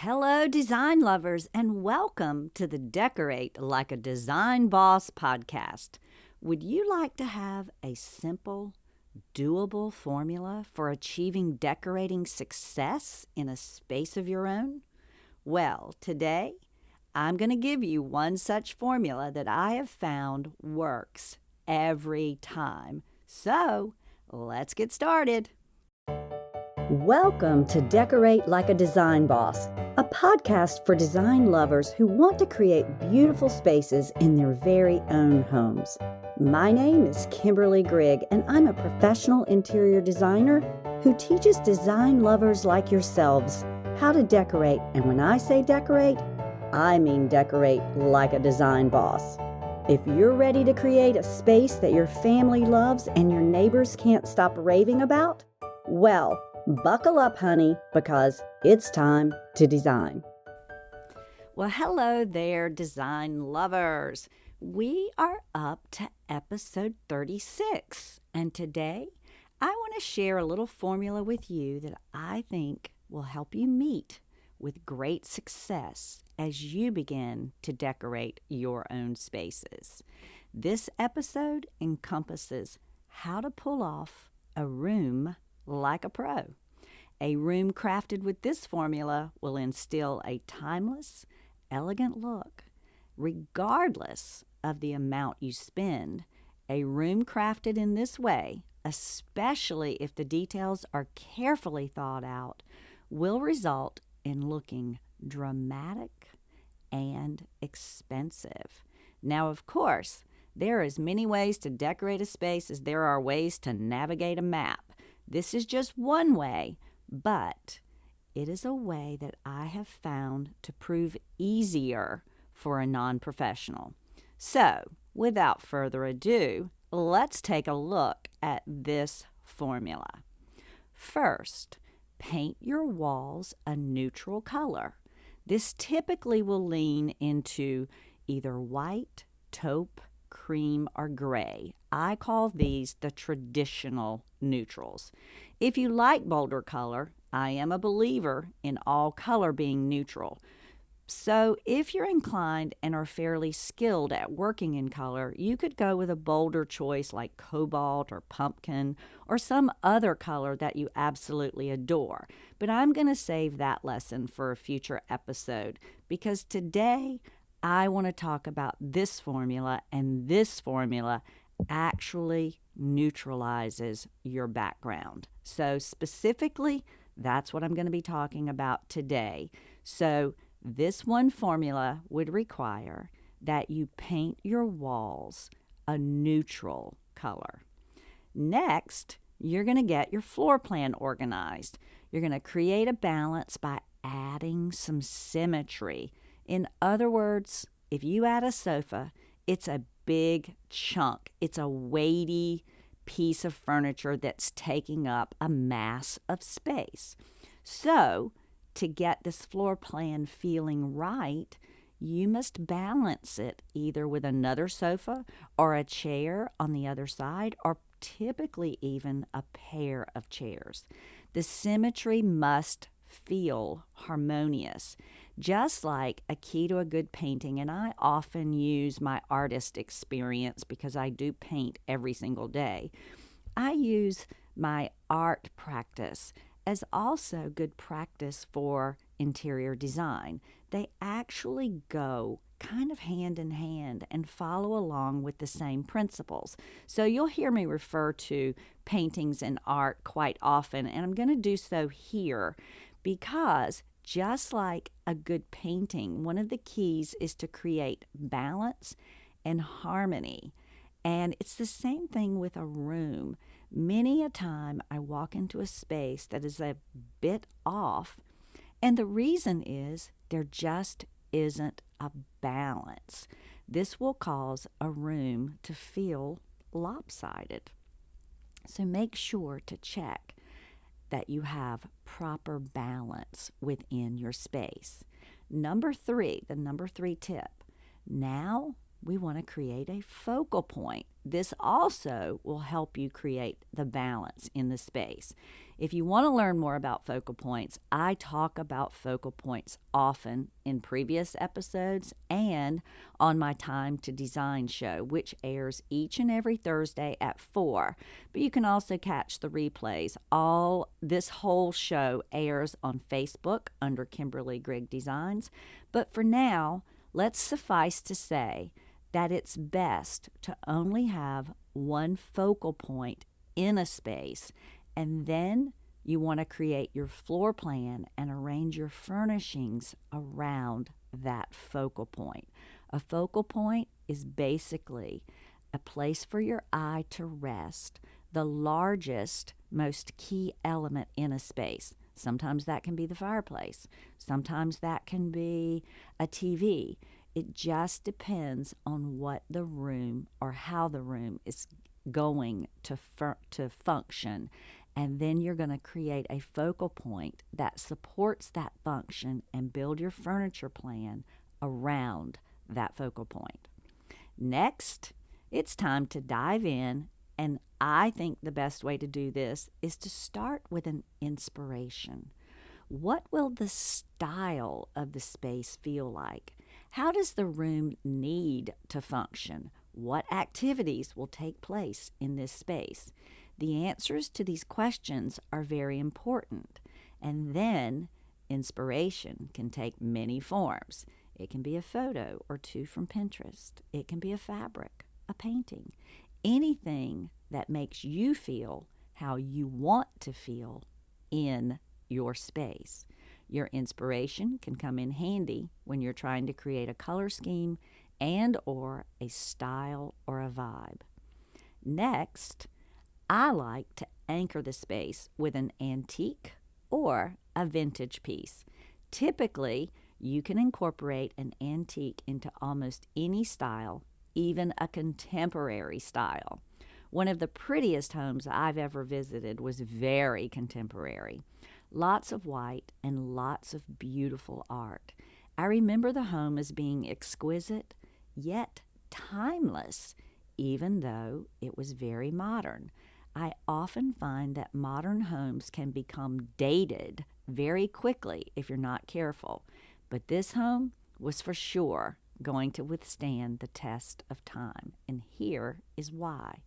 Hello, design lovers, and welcome to the Decorate Like a Design Boss podcast. Would you like to have a simple, doable formula for achieving decorating success in a space of your own? Well, today I'm going to give you one such formula that I have found works every time. So, let's get started. Welcome to Decorate Like a Design Boss, a podcast for design lovers who want to create beautiful spaces in their very own homes. My name is Kimberly Grigg, and I'm a professional interior designer who teaches design lovers like yourselves how to decorate. And when I say decorate, I mean decorate like a design boss. If you're ready to create a space that your family loves and your neighbors can't stop raving about, well, buckle up, honey, because it's time to design. Well, hello there, design lovers. We are up to episode 36, and today I want to share a little formula with you that I think will help you meet with great success as you begin to decorate your own spaces. This episode encompasses how to pull off a room like a pro. A room crafted with this formula will instill a timeless, elegant look. Regardless of the amount you spend, a room crafted in this way, especially if the details are carefully thought out, will result in looking dramatic and expensive. Now, of course, there are as many ways to decorate a space as there are ways to navigate a map. This is just one way, but it is a way that I have found to prove easier for a non-professional. So, without further ado, let's take a look at this formula. First, paint your walls a neutral color. This typically will lean into either white, taupe, cream, or gray. I call these the traditional neutrals. If you like bolder color, I am a believer in all color being neutral. So if you're inclined and are fairly skilled at working in color, you could go with a bolder choice like cobalt or pumpkin or some other color that you absolutely adore. But I'm going to save that lesson for a future episode because today I want to talk about this formula, and this formula actually neutralizes your background. So specifically, that's what I'm going to be talking about today. So this one formula would require that you paint your walls a neutral color. Next, you're going to get your floor plan organized. You're going to create a balance by adding some symmetry. In other words, if you add a sofa, it's a big chunk. It's a weighty piece of furniture that's taking up a mass of space. So, to get this floor plan feeling right, you must balance it either with another sofa or a chair on the other side, or typically even a pair of chairs. The symmetry must feel harmonious. Just like a key to a good painting, and I often use my artist experience because I do paint every single day. I use my art practice as also good practice for interior design. They actually go kind of hand in hand and follow along with the same principles. So you'll hear me refer to paintings and art quite often, and I'm going to do so here because just like a good painting, one of the keys is to create balance and harmony. And it's the same thing with a room. Many a time I walk into a space that is a bit off, and the reason is there just isn't a balance. This will cause a room to feel lopsided. So make sure to check that you have proper balance within your space. The number three tip. Now we want to create a focal point. This also will help you create the balance in the space. If you want to learn more about focal points, I talk about focal points often in previous episodes and on my Time to Design show, which airs each and every Thursday at 4. But you can also catch the replays. This whole show airs on Facebook under Kimberly Grigg Designs. But for now, let's suffice to say that it's best to only have one focal point in a space, and then you want to create your floor plan and arrange your furnishings around that focal point. A focal point is basically a place for your eye to rest, the largest, most key element in a space. Sometimes that can be the fireplace. Sometimes that can be a TV. It just depends on what the room or how the room is going to function. And then you're going to create a focal point that supports that function and build your furniture plan around that focal point. Next, it's time to dive in, and I think the best way to do this is to start with an inspiration. What will the style of the space feel like? How does the room need to function? What activities will take place in this space? The answers to these questions are very important. And then inspiration can take many forms. It can be a photo or two from Pinterest. It can be a fabric, a painting, anything that makes you feel how you want to feel in your space. Your inspiration can come in handy when you're trying to create a color scheme and or a style or a vibe. Next, I like to anchor the space with an antique or a vintage piece. Typically, you can incorporate an antique into almost any style, even a contemporary style. One of the prettiest homes I've ever visited was very contemporary. Lots of white and lots of beautiful art. I remember the home as being exquisite, yet timeless, even though it was very modern. I often find that modern homes can become dated very quickly if you're not careful. But this home was for sure going to withstand the test of time, and here is why.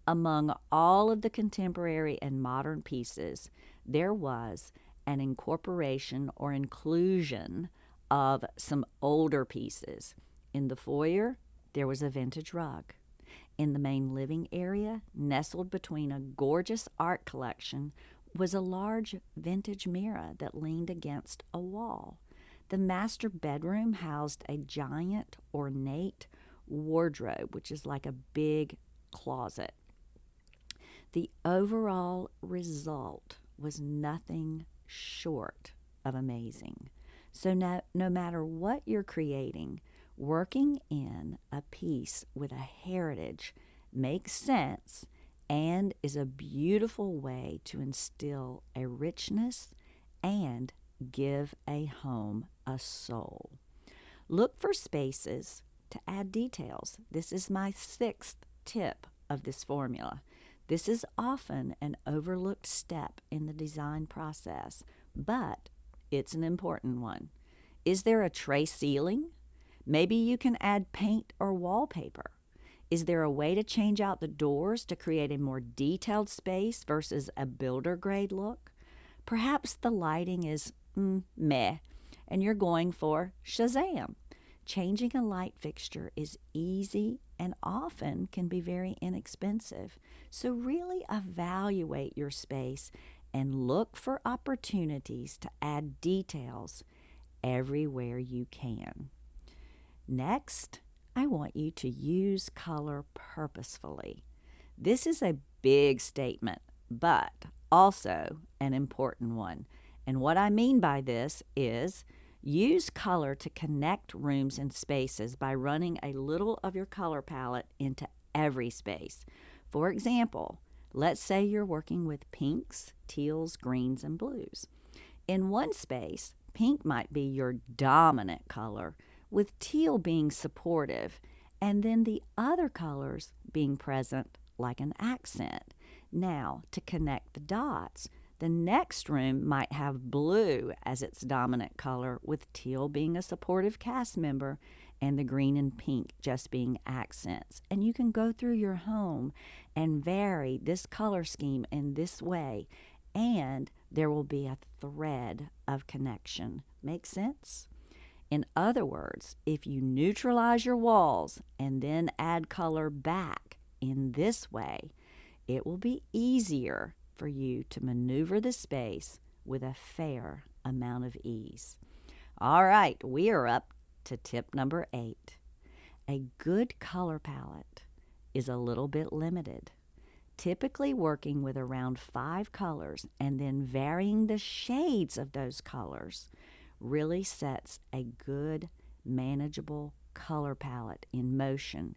Among all of the contemporary and modern pieces, there was an incorporation or inclusion of some older pieces. In the foyer, there was a vintage rug. In the main living area, nestled between a gorgeous art collection, was a large vintage mirror that leaned against a wall. The master bedroom housed a giant, ornate wardrobe, which is like a big closet. The overall result was nothing short of amazing. So no matter what you're creating, working in a piece with a heritage makes sense and is a beautiful way to instill a richness and give a home a soul. Look for spaces to add details. This is my 6th tip of this formula. This is often an overlooked step in the design process, but it's an important one. Is there a tray ceiling? Maybe you can add paint or wallpaper. Is there a way to change out the doors to create a more detailed space versus a builder grade look? Perhaps the lighting is meh, and you're going for Shazam. Changing a light fixture is easy and often can be very inexpensive. So really evaluate your space and look for opportunities to add details everywhere you can. Next, I want you to use color purposefully. This is a big statement, but also an important one. And what I mean by this is use color to connect rooms and spaces by running a little of your color palette into every space. For example, let's say you're working with pinks, teals, greens, and blues. In one space, pink might be your dominant color, with teal being supportive, and then the other colors being present like an accent. Now, to connect the dots, The next room might have blue as its dominant color, with teal being a supportive cast member and the green and pink just being accents. And you can go through your home and vary this color scheme in this way, and there will be a thread of connection. Make sense? In other words, if you neutralize your walls and then add color back in this way, it will be easier for you to maneuver the space with a fair amount of ease. All right, we are up to tip number 8. A good color palette is a little bit limited. Typically working with around 5 colors and then varying the shades of those colors really sets a good, manageable color palette in motion.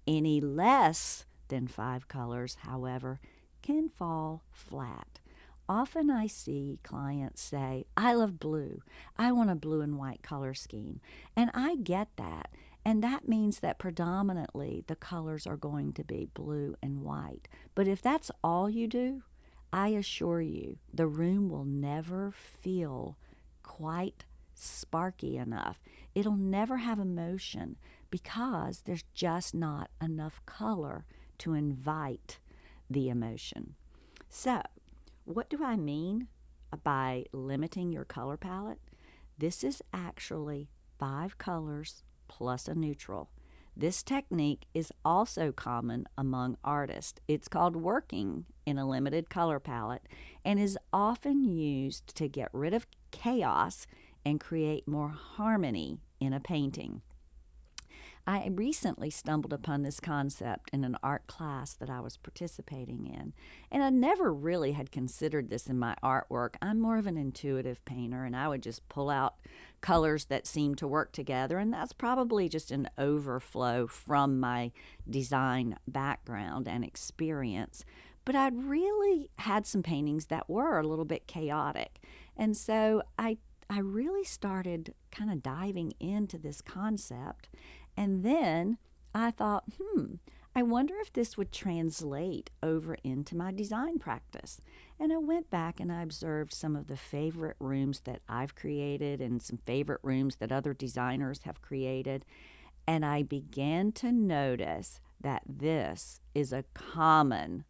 Any less than 5 colors, however, can fall flat. Often I see clients say, I love blue. I want a blue and white color scheme. And I get that. And that means that predominantly the colors are going to be blue and white. But if that's all you do, I assure you, the room will never feel quite sparky enough. It'll never have emotion because there's just not enough color to invite the emotion. So, what do I mean by limiting your color palette? This is actually 5 colors plus a neutral. This technique is also common among artists. It's called working in a limited color palette and is often used to get rid of chaos and create more harmony in a painting. I recently stumbled upon this concept in an art class that I was participating in, and I never really had considered this in my artwork. I'm more of an intuitive painter, and I would just pull out colors that seem to work together, and that's probably just an overflow from my design background and experience. But I'd really had some paintings that were a little bit chaotic, and so I really started kind of diving into this concept. And then I thought, I wonder if this would translate over into my design practice. And I went back and I observed some of the favorite rooms that I've created and some favorite rooms that other designers have created. And I began to notice that this is a common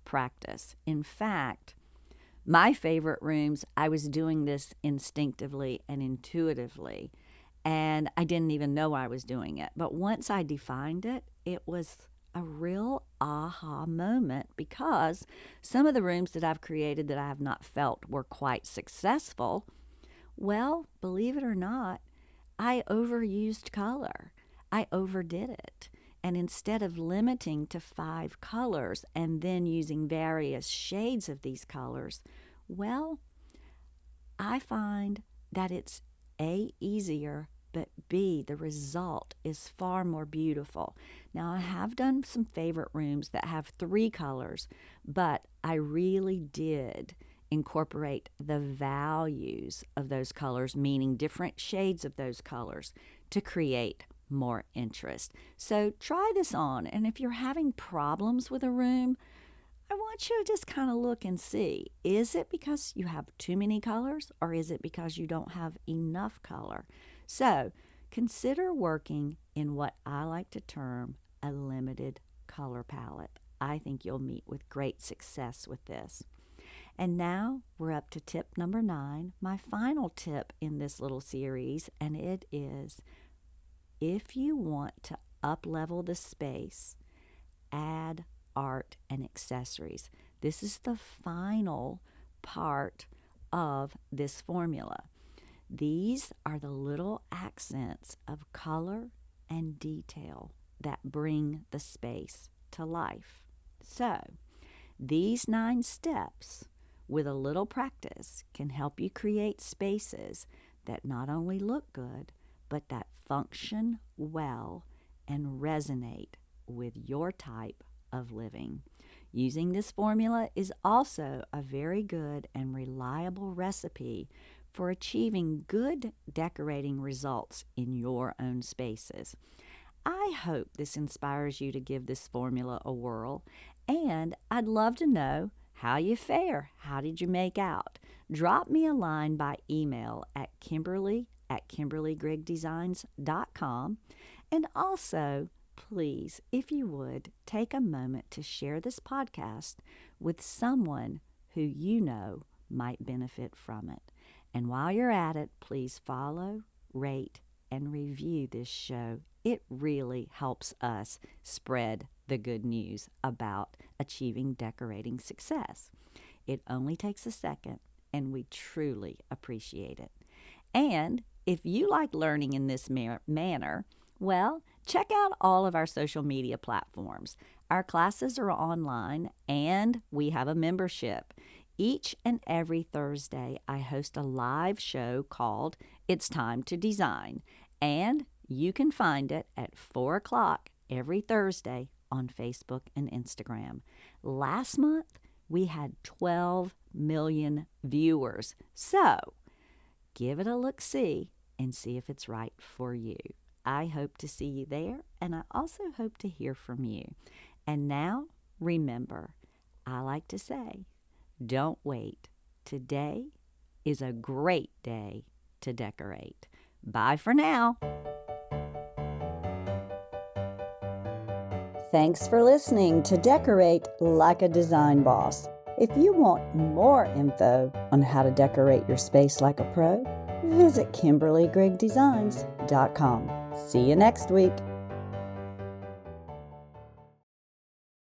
practice. In fact, my favorite rooms, I was doing this instinctively and intuitively, and I didn't even know I was doing it. But once I defined it, it was a real aha moment, because some of the rooms that I've created that I have not felt were quite successful, well, believe it or not, I overused color. I overdid it. And instead of limiting to 5 colors and then using various shades of these colors, well, I find that it's A, easier, but B, the result is far more beautiful. Now, I have done some favorite rooms that have 3 colors, but I really did incorporate the values of those colors, meaning different shades of those colors, to create more interest. So try this on, and if you're having problems with a room, I want you to just kind of look and see, is it because you have too many colors, or is it because you don't have enough color? So consider working in what I like to term a limited color palette. I think you'll meet with great success with this. And now we're up to tip number 9, my final tip in this little series, and it is, if you want to up-level the space, add art and accessories. This is the final part of this formula. These are the little accents of color and detail that bring the space to life. So, these 9 steps, with a little practice, can help you create spaces that not only look good, but that function well and resonate with your type of living. Using this formula is also a very good and reliable recipe for achieving good decorating results in your own spaces. I hope this inspires you to give this formula a whirl, and I'd love to know How you fare? How did you make out? Drop me a line by email at kimberly@kimberlygrigdesigns.com. And also, please, if you would, take a moment to share this podcast with someone who you know might benefit from it. And while you're at it, please follow, rate, and review this show. It really helps us spread the good news about achieving decorating success. It only takes a second, and we truly appreciate it. And if you like learning in this manner, well, check out all of our social media platforms. Our classes are online, and we have a membership. Each and every Thursday, I host a live show called It's Time to Design, and you can find it at 4 o'clock every Thursday on Facebook and Instagram. Last month, we had 12 million viewers. So, give it a look-see and see if it's right for you. I hope to see you there, and I also hope to hear from you. And now, remember, I like to say, don't wait. Today is a great day to decorate. Bye for now. Thanks for listening to Decorate Like a Design Boss. If you want more info on how to decorate your space like a pro, visit KimberlyGrigDesigns.com. See you next week.